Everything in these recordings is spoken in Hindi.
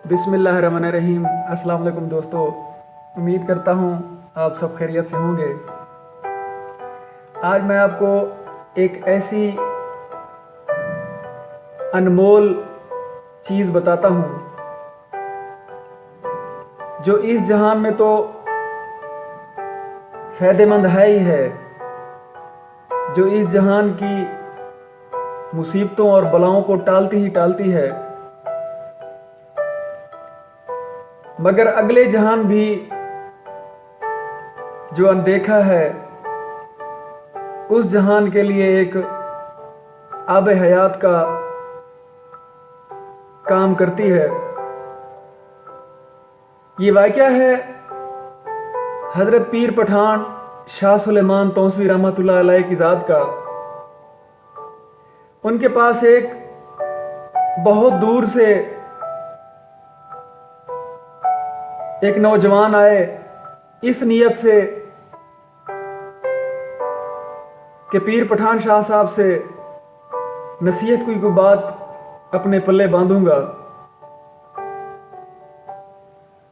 बिस्मिल्लाहिर्रहमानिर्रहीम। अस्सलाम वालेकुम दोस्तों, उम्मीद करता हूँ आप सब खैरियत से होंगे। आज मैं आपको एक ऐसी अनमोल चीज़ बताता हूँ जो इस जहान में तो फ़ायदेमंद है ही है, जो इस जहान की मुसीबतों और बलाओं को टालती ही टालती है, मगर अगले जहान भी जो अनदेखा है उस जहान के लिए एक आब हयात का काम करती है। ये वाक़या है हज़रत पीर पठान शाह सुलेमान तौसवी रहमतुल्लाह अलैह की ज़ात का। उनके पास एक बहुत दूर से एक नौजवान आए इस नीयत से कि पीर पठान शाह साहब से नसीहत की कोई बात अपने पल्ले बांधूंगा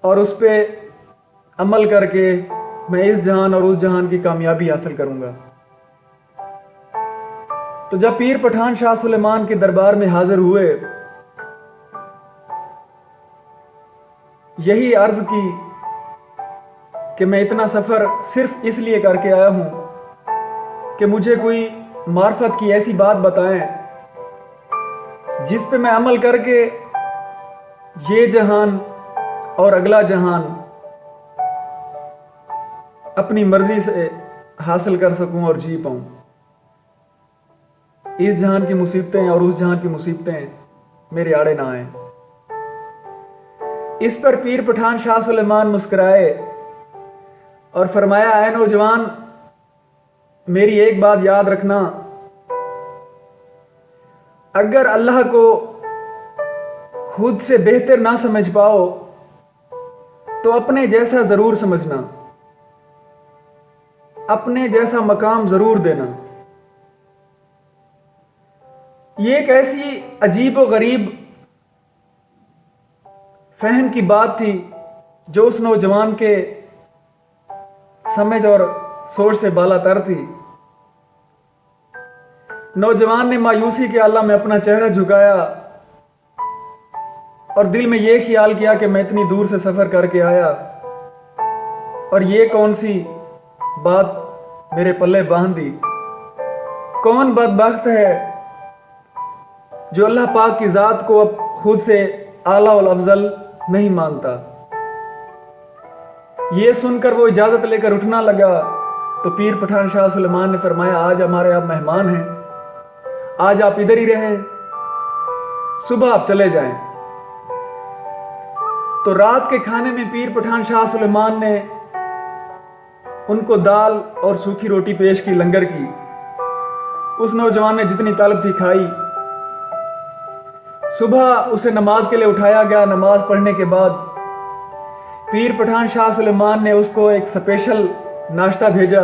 और उस पे अमल करके मैं इस जहान और उस जहान की कामयाबी हासिल करूंगा। तो जब पीर पठान शाह सुलेमान के दरबार में हाजिर हुए, यही अर्ज की कि मैं इतना सफ़र सिर्फ इसलिए करके आया हूं कि मुझे कोई मार्फत की ऐसी बात बताएं जिस पे मैं अमल करके ये जहान और अगला जहान अपनी मर्जी से हासिल कर सकूं और जी पाऊं। इस जहान की मुसीबतें और उस जहान की मुसीबतें मेरे आड़े ना आए। इस पर पीर पठान शाह सुलेमान मुस्कुराए और फरमाया, ऐ नौजवान, मेरी एक बात याद रखना, अगर अल्लाह को खुद से बेहतर ना समझ पाओ तो अपने जैसा जरूर समझना, अपने जैसा मकाम जरूर देना। ये एक ऐसी अजीब व गरीब फहम की बात थी जो उस नौजवान के समझ और सोच से बालातर थी। नौजवान ने मायूसी के आला में अपना चेहरा झुकाया और दिल में यह ख्याल किया कि मैं इतनी दूर से सफर करके आया और ये कौन सी बात मेरे पल्ले बांध दी। कौन बदबख्त है जो अल्लाह पाक की जात को अब खुद से आला और अफजल नहीं मानता। ये सुनकर वो इजाजत लेकर उठना लगा तो पीर पठान शाह सुलेमान ने फरमाया, आज हमारे आप मेहमान हैं, आज आप इधर ही रहें, सुबह आप चले जाएं। तो रात के खाने में पीर पठान शाह सुलेमान ने उनको दाल और सूखी रोटी पेश की, लंगर की। उस नौजवान ने जितनी तलब थी खाई। सुबह उसे नमाज के लिए उठाया गया। नमाज पढ़ने के बाद पीर पठान शाह सुलेमान ने उसको एक स्पेशल नाश्ता भेजा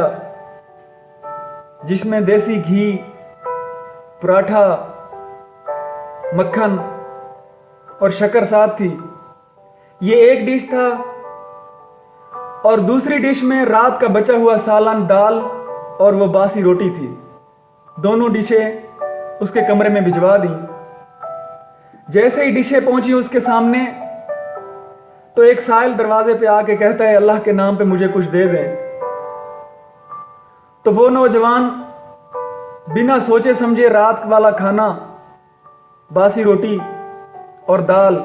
जिसमें देसी घी, पराठा, मक्खन और शक्कर साथ थी। ये एक डिश था और दूसरी डिश में रात का बचा हुआ सालन, दाल और वो बासी रोटी थी। दोनों डिशें उसके कमरे में भिजवा दी। जैसे ही डिशें पहुंची उसके सामने तो एक साइल दरवाजे पे आके कहता है, अल्लाह के नाम पे मुझे कुछ दे दें। तो वो नौजवान बिना सोचे समझे रात वाला खाना, बासी रोटी और दाल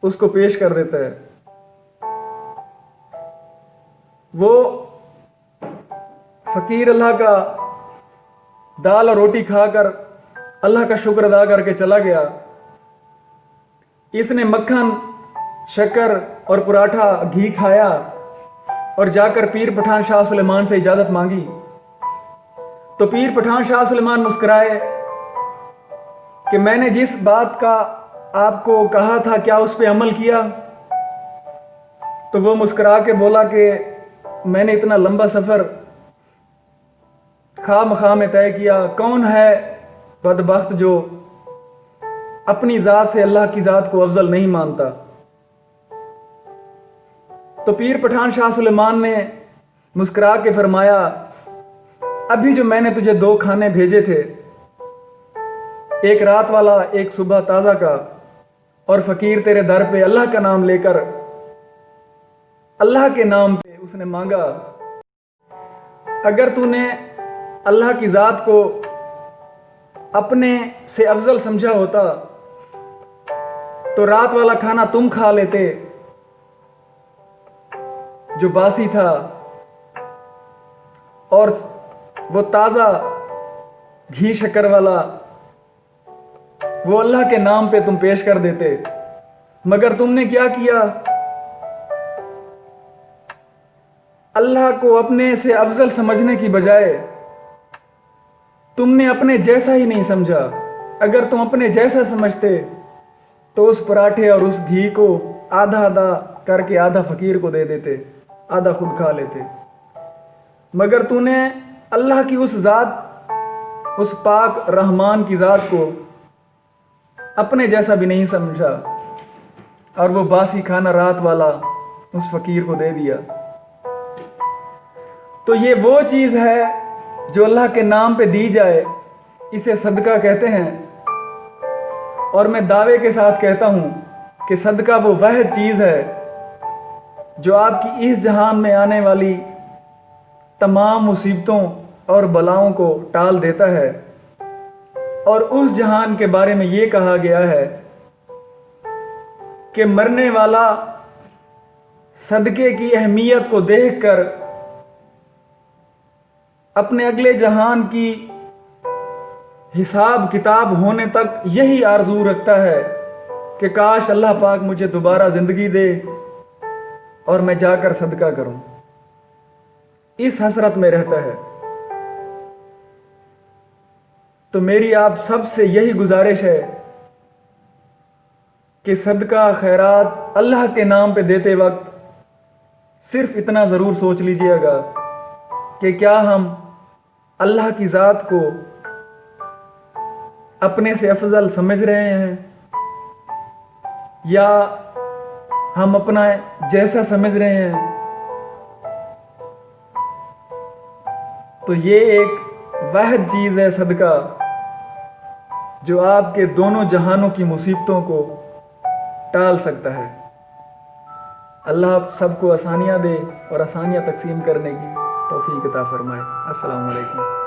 उसको पेश कर देता है। वो फकीर अल्लाह का दाल और रोटी खाकर अल्लाह का शुक्र अदा करके चला गया। इसने मक्खन, शक्कर और पराठा, घी खाया और जाकर पीर पठान शाह सुलेमान से इजाजत मांगी। तो पीर पठान शाह सुलेमान मुस्कुराए कि मैंने जिस बात का आपको कहा था क्या उस पर अमल किया? तो वो मुस्कुरा के बोला कि मैंने इतना लंबा सफर खामखा में तय किया। कौन है बदबख्त जो अपनी ज़ात से अल्लाह की ज़ात को अफजल नहीं मानता। तो पीर पठान शाह सुलेमान ने मुस्कुरा के फरमाया, अभी जो मैंने तुझे 2 खाने भेजे थे, एक रात वाला, एक सुबह ताज़ा का, और फकीर तेरे दर पे अल्लाह का नाम लेकर, अल्लाह के नाम पे उसने मांगा। अगर तूने अल्लाह की ज़ात को अपने से अफजल समझा होता तो रात वाला खाना तुम खा लेते जो बासी था, और वो ताज़ा घी शक्कर वाला वो अल्लाह के नाम पे तुम पेश कर देते। मगर तुमने क्या किया? अल्लाह को अपने से अफजल समझने की बजाय तुमने अपने जैसा ही नहीं समझा। अगर तुम अपने जैसा समझते तो उस पराठे और उस घी को आधा आधा करके आधा फकीर को दे देते, आधा खुद खा लेते। मगर तूने अल्लाह की उस ज़ात, उस पाक रहमान की ज़ात को अपने जैसा भी नहीं समझा और वो बासी खाना रात वाला उस फकीर को दे दिया। तो ये वो चीज़ है जो अल्लाह के नाम पे दी जाए, इसे सदका कहते हैं। और मैं दावे के साथ कहता हूँ कि सदका वो वह चीज़ है जो आपकी इस जहान में आने वाली तमाम मुसीबतों और बलाओं को टाल देता है। और उस जहान के बारे में ये कहा गया है कि मरने वाला सदके की अहमियत को देखकर अपने अगले जहान की हिसाब किताब होने तक यही आरजू रखता है कि काश अल्लाह पाक मुझे दोबारा जिंदगी दे और मैं जाकर सदका करूं। इस हसरत में रहता है। तो मेरी आप सबसे यही गुजारिश है कि सदका खैरात अल्लाह के नाम पे देते वक्त सिर्फ इतना ज़रूर सोच लीजिएगा कि क्या हम अल्लाह की ज़ात को अपने से अफजल समझ रहे हैं या हम अपना जैसा समझ रहे हैं। तो ये एक वह चीज़ है सदका जो आपके दोनों जहानों की मुसीबतों को टाल सकता है। अल्लाह आप सबको आसानियाँ दे और आसानियाँ तकसीम करने की तौफीक अता फरमाए। अस्सलामु अलैकुम।